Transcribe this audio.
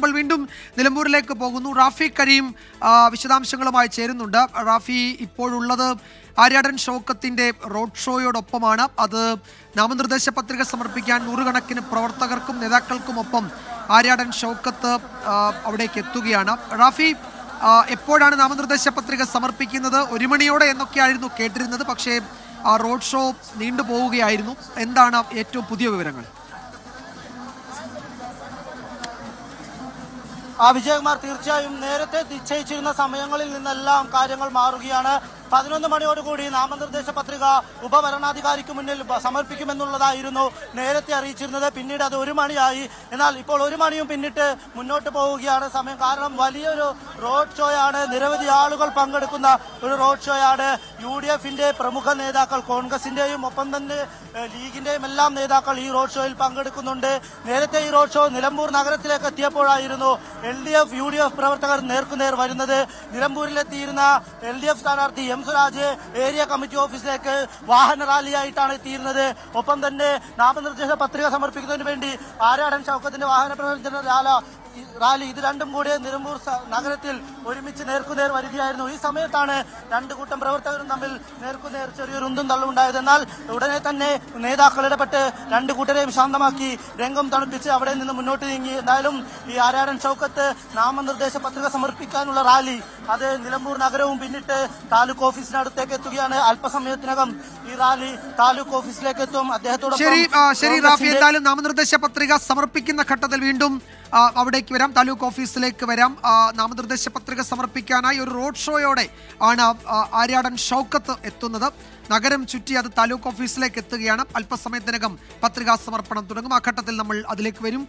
നമ്മൾ വീണ്ടും നിലമ്പൂരിലേക്ക് പോകുന്നു. റാഫി കരീം വിശദാംശങ്ങളുമായി ചേരുന്നുണ്ട്. റാഫി, ഇപ്പോഴുള്ളത് ആര്യാടൻ ഷൗക്കത്തിന്റെ റോഡ് ഷോയോടൊപ്പമാണ്. അത് നാമനിർദ്ദേശ പത്രിക സമർപ്പിക്കാൻ നൂറുകണക്കിന് പ്രവർത്തകർക്കും നേതാക്കൾക്കുമൊപ്പം ആര്യാടൻ ഷൗക്കത്ത് അവിടേക്ക് എത്തുകയാണ്. റാഫി, എപ്പോഴാണ് നാമനിർദ്ദേശ പത്രിക സമർപ്പിക്കുന്നത്? 1 മണിയോടെ എന്നൊക്കെയായിരുന്നു കേട്ടിരുന്നത്, പക്ഷേ റോഡ് ഷോ നീണ്ടുപോവുകയായിരുന്നു. എന്താണ് ഏറ്റവും പുതിയ വിവരങ്ങൾ? വിജയകുമാർ, തീർച്ചയായും നേരത്തെ നിശ്ചയിച്ചിരുന്ന സമയങ്ങളിൽ നിന്നെല്ലാം കാര്യങ്ങൾ മാറുകയാണ്. 11 മണിയോടുകൂടി നാമനിർദ്ദേശ പത്രിക ഉപവരണാധികാരിക്ക് മുന്നിൽ സമർപ്പിക്കുമെന്നുള്ളതായിരുന്നു നേരത്തെ അറിയിച്ചിരുന്നത്. പിന്നീട് അത് 1 മണിയായി. എന്നാൽ ഇപ്പോൾ 1 മണിയും പിന്നിട്ട് മുന്നോട്ട് പോവുകയാണ് സമയം. കാരണം വലിയൊരു റോഡ് ഷോയാണ്, നിരവധി ആളുകൾ പങ്കെടുക്കുന്ന ഒരു റോഡ് ഷോയാണ്. UDFന്റെ പ്രമുഖ നേതാക്കൾ, കോൺഗ്രസിന്റെയും ഒപ്പം തന്നെ ലീഗിന്റെയും എല്ലാം നേതാക്കൾ ഈ റോഡ് ഷോയിൽ പങ്കെടുക്കുന്നുണ്ട്. നേരത്തെ ഈ റോഡ് ഷോ നിലമ്പൂർ നഗരത്തിലേക്ക് എത്തിയപ്പോഴായിരുന്നു LDF UDF പ്രവർത്തകർ നേർക്കുനേർ വരുന്നത്. നിലമ്പൂരിലെത്തിയിരുന്ന LDF സ്ഥാനാർത്ഥി എം സുരാജ് ഏരിയ കമ്മിറ്റി ഓഫീസിലേക്ക് വാഹന റാലിയായിട്ടാണ് എത്തിയിരുന്നത്. ഒപ്പം തന്നെ നാമനിർദ്ദേശ പത്രിക സമർപ്പിക്കുന്നതിന് വേണ്ടി ആര്യാടൻ ഷൗക്കത്തിന്റെ വാഹന പ്രവർത്തന റാലി, ഇത് രണ്ടും കൂടി നിലമ്പൂർ നഗരത്തിൽ ഒരുമിച്ച് നേർക്കുനേർ വരികയായിരുന്നു. ഈ സമയത്താണ് 2 കൂട്ടം പ്രവർത്തകരും തമ്മിൽ നേർക്കുനേർ ചെറിയൊരു ഉന്തും തള്ളുണ്ടായത്. എന്നാൽ ഉടനെ തന്നെ നേതാക്കൾ ഇടപെട്ട് 2 കൂട്ടരെയും ശാന്തമാക്കി രംഗം തണുപ്പിച്ച് അവിടെ നിന്ന് മുന്നോട്ട് നീങ്ങി. എന്തായാലും ഈ ആര്യാടൻ ഷൗക്കത്ത് നാമനിർദ്ദേശ പത്രിക സമർപ്പിക്കാനുള്ള റാലി അത് നിലമ്പൂർ നഗരവും പിന്നിട്ട് താലൂക്ക് ഓഫീസിനടുത്തേക്ക് എത്തുകയാണ്. അല്പസമയത്തിനകം ഈ റാലി താലൂക്ക് ഓഫീസിലേക്ക് എത്തും. ശരി റാഫി, എന്തായാലും നാമനിർദ്ദേശ പത്രിക സമർപ്പിക്കുന്ന ഘട്ടത്തിൽ വീണ്ടും അവിടേക്ക് വരാം, താലൂക്ക് ഓഫീസിലേക്ക് വരാം. നാമനിർദ്ദേശ പത്രിക സമർപ്പിക്കാനായി ഒരു റോഡ് ഷോയോടെ ആണ് ആര്യാടൻ ഷൗക്കത്ത് എത്തുന്നത്. നഗരം ചുറ്റി അത് താലൂക്ക് ഓഫീസിലേക്ക് എത്തുകയാണ്. അല്പസമയത്തിനകം പത്രികാ സമർപ്പണം തുടങ്ങും. ആ ഘട്ടത്തിൽ നമ്മൾ അതിലേക്ക് വരും.